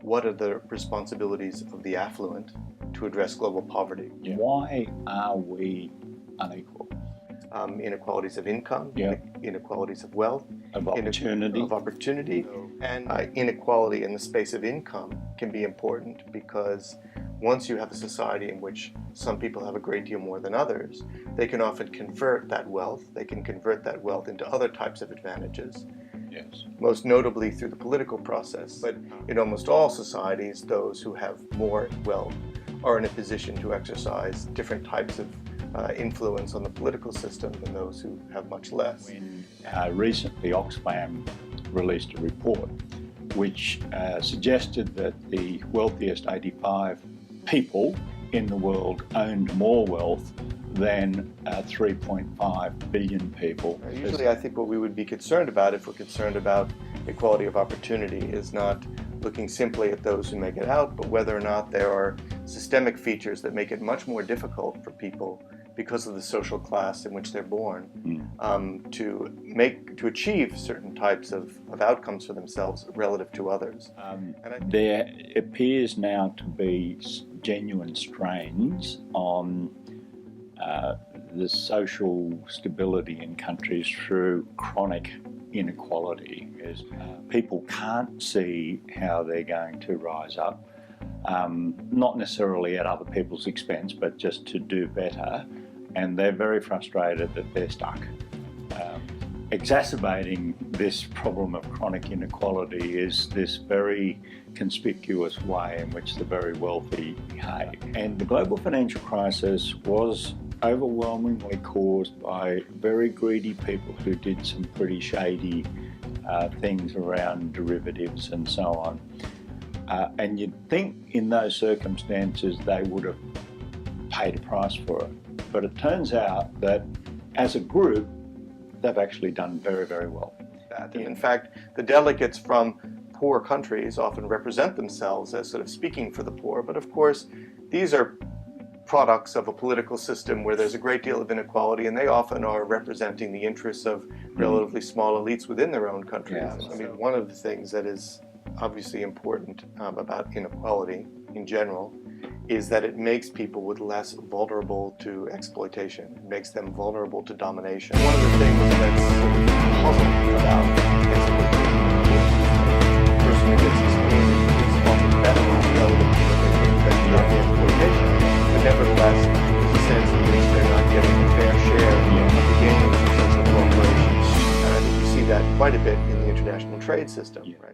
what are the responsibilities of the affluent to address global poverty? Yeah. Why are we unequal? Inequalities of income, inequalities of wealth, of opportunity. And inequality in the space of income can be important because once you have a society in which some people have a great deal more than others, they can often convert that wealth. They can convert that wealth into other types of advantages. Yes. Most notably through the political process. But in almost all societies, those who have more wealth are in a position to exercise different types of influence on the political system than those who have much less. Recently, Oxfam released a report which suggested that the wealthiest 85 people in the world owned more wealth than 3.5 billion people. Usually I think what we would be concerned about if we're concerned about equality of opportunity is not looking simply at those who make it out, but whether or not there are systemic features that make it much more difficult for people because of the social class in which they're born to achieve certain types of outcomes for themselves relative to others. There appears now to be genuine strains on the social stability in countries through chronic inequality. As people can't see how they're going to rise up, not necessarily at other people's expense, but just to do better, and they're very frustrated that they're stuck. Exacerbating this problem of chronic inequality is this very conspicuous way in which the very wealthy behave. And the global financial crisis was overwhelmingly caused by very greedy people who did some pretty shady things around derivatives and so on. And you'd think in those circumstances they would have paid a price for it. But it turns out that as a group, they've actually done very, very well. And in fact, the delegates from poor countries often represent themselves as sort of speaking for the poor, but of course, these are products of a political system where there's a great deal of inequality, and they often are representing the interests of relatively small elites within their own countries. Yeah, I mean, one of the things that is obviously important about inequality in general is that it makes people with less vulnerable to exploitation. It makes them vulnerable to domination. One of the things that's puzzling about exploitation, the person who gets exploited is often better relative to what they expected out of the exploitation, but nevertheless, there's a sense in which they're not getting a fair share of the gain of successful cooperation. And I think you see that quite a bit in the international trade system, right?